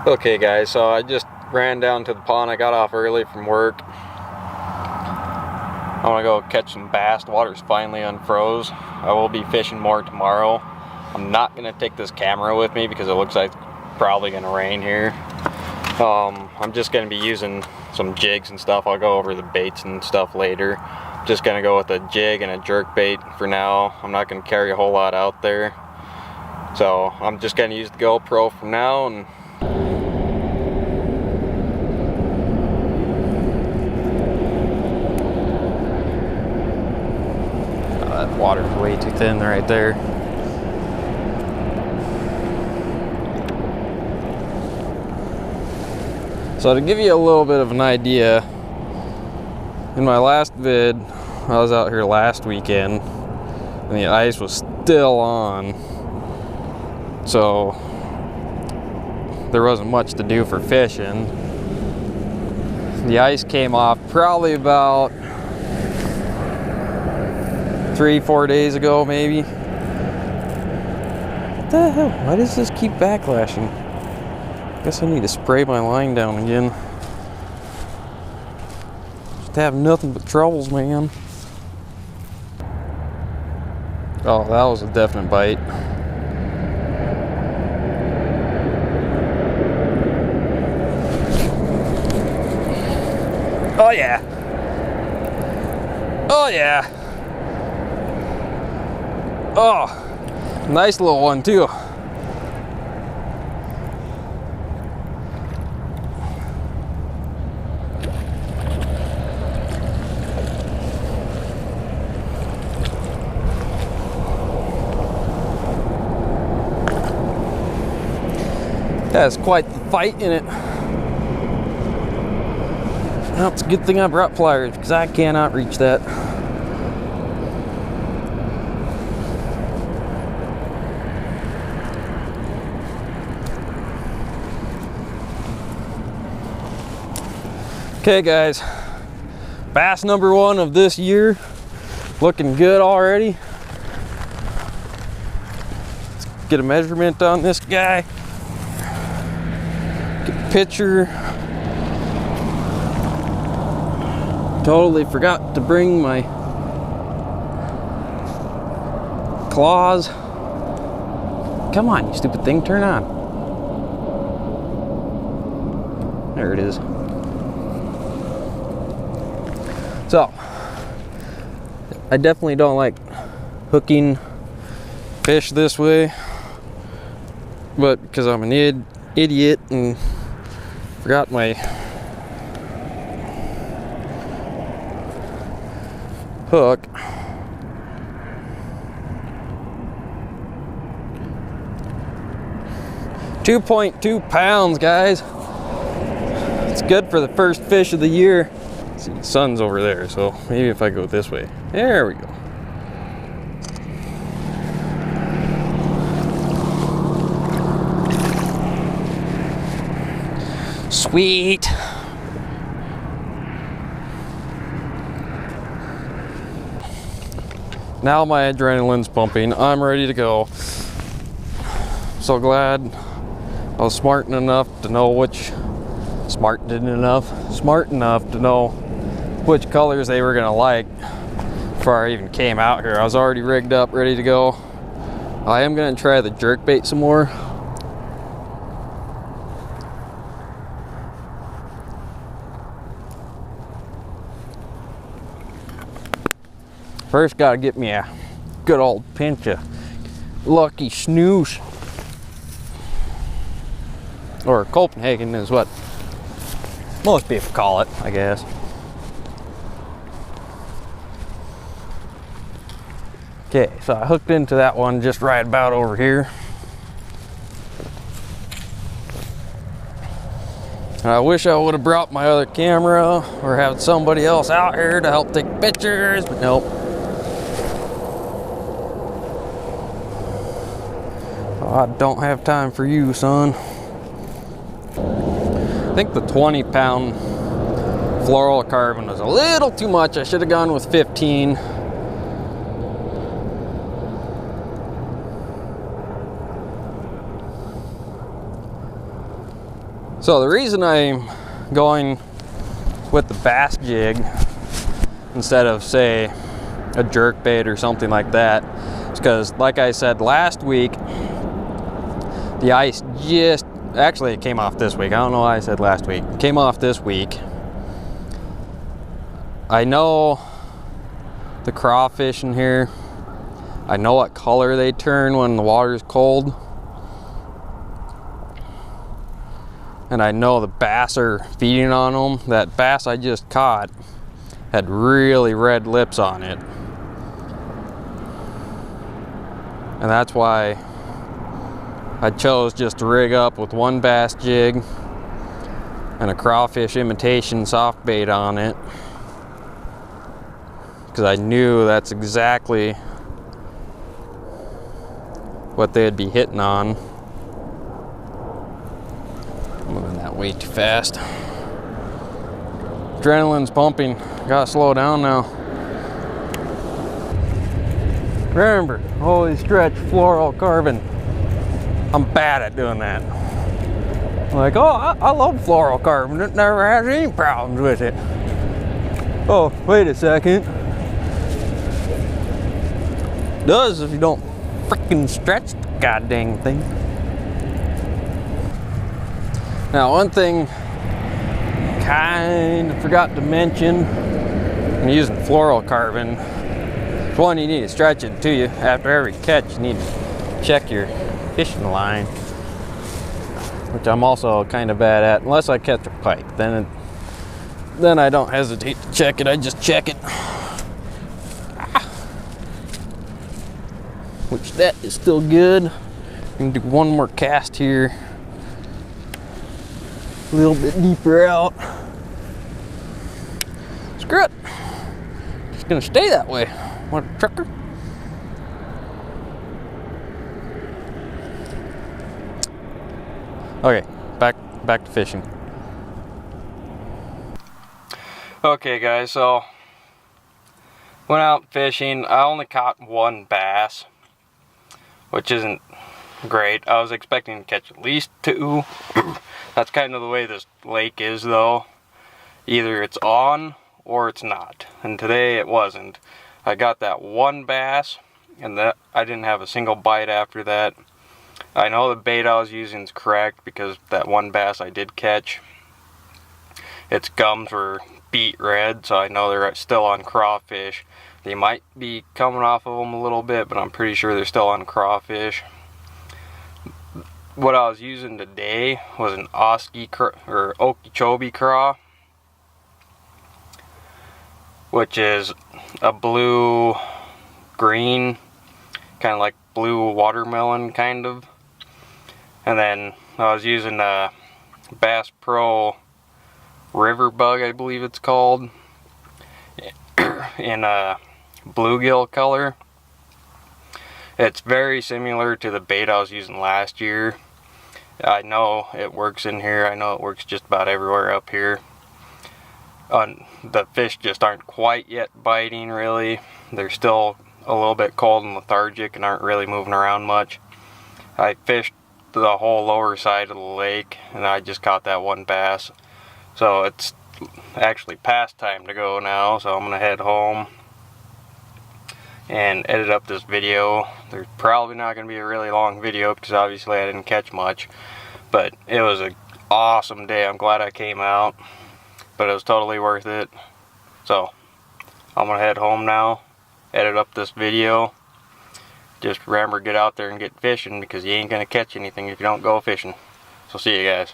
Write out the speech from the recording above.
Okay guys, so I just ran down to the pond. I got off early from work. I want to go catch some bass. The water's finally unfroze. I will be fishing more tomorrow. I'm not going to take this camera with me because it looks like it's probably going to rain here. I'm just going to be using some jigs and stuff. I'll go over the baits and stuff later. Just going to go with a jig and a jerk bait for now. I'm not going to carry a whole lot out there. So I'm just going to use the GoPro for now. And that water's way too thin right there. So to give you a little bit of an idea, in my last vid, I was out here last weekend and the ice was still on. So there wasn't much to do for fishing. The ice came off probably about 3-4 days ago, maybe. What the hell? Why does this keep backlashing? Guess I need to spray my line down again. Just have nothing but troubles, man. Oh, that was a definite bite. Oh yeah. Oh yeah. Oh, nice little one too. That's quite the fight in it. Well, it's a good thing I brought pliers because I cannot reach that. Okay guys, bass number one of this year, looking good already. Let's get a measurement on this guy. Get a picture. Totally forgot to bring my claws. Come on, you stupid thing, turn on. There it is. So, I definitely don't like hooking fish this way, but because I'm an idiot and forgot my hook. .2 pounds, guys. It's good for the first fish of the year. See, the sun's over there, so maybe if I go this way. There we go. Sweet. Now my adrenaline's pumping. I'm ready to go. So glad I was smart enough to know which colors they were gonna like before I even came out here. I was already rigged up, ready to go. I am gonna try the jerkbait some more. First gotta get me a good old pinch of lucky snooze. Or Copenhagen is what most people call it, I guess. Okay, so I hooked into that one just right about over here. And I wish I would have brought my other camera or had somebody else out here to help take pictures, but nope. I don't have time for you, son. I think the 20-pound fluorocarbon was a little too much. I should have gone with 15. So the reason I'm going with the bass jig instead of, say, a jerk bait or something like that is because, like I said last week, the ice actually it came off this week. I don't know why I said last week. It came off this week. I know the crawfish in here. I know what color they turn when the water's cold. And I know the bass are feeding on them. That bass I just caught had really red lips on it. And that's why I chose just to rig up with one bass jig and a crawfish imitation soft bait on it, because I knew that's exactly what they'd be hitting on. I'm moving that way too fast. Adrenaline's pumping. Gotta slow down now. Remember, always stretch fluorocarbon. I'm bad at doing that. Like, oh, I love fluorocarbon. It never has any problems with it. Oh, wait a second. It does if you don't freaking stretch the goddamn thing. Now, one thing kind of forgot to mention when using fluorocarbon, one, you need to stretch it. Two, you after every catch, you need to check your fishing line, which I'm also kind of bad at, unless I catch a pike. Then I don't hesitate to check it. I just check it. Which that is still good. I'm gonna do one more cast here, a little bit deeper out. Screw it. Just gonna stay that way. What a trucker. Okay, back to fishing. Okay guys, so went out fishing. I only caught one bass, which isn't great. I was expecting to catch at least two. That's kind of the way this lake is though. Either it's on or it's not. And today it wasn't. I got that one bass and that I didn't have a single bite after that. I know the bait I was using is correct because that one bass I did catch, its gums were beet red, so I know they're still on crawfish. They might be coming off of them a little bit, but I'm pretty sure they're still on crawfish. What I was using today was an Okeechobee craw, which is a blue-green, kind of like blue watermelon kind of. And then I was using a Bass Pro River Bug, I believe it's called, in a bluegill color. It's very similar to the bait I was using last year. I know it works in here. I know it works just about everywhere up here. The fish just aren't quite yet biting really. They're still a little bit cold and lethargic and aren't really moving around much. I fished the whole lower side of the lake and I just caught that one bass. So it's actually past time to go now, so I'm gonna head home and edit up this video. There's probably not gonna be a really long video because obviously I didn't catch much, but it was an awesome day. I'm glad I came out, but it was totally worth it. So I'm gonna head home now, edit up this video. Just remember, get out there and get fishing because you ain't gonna catch anything if you don't go fishing. So see you guys.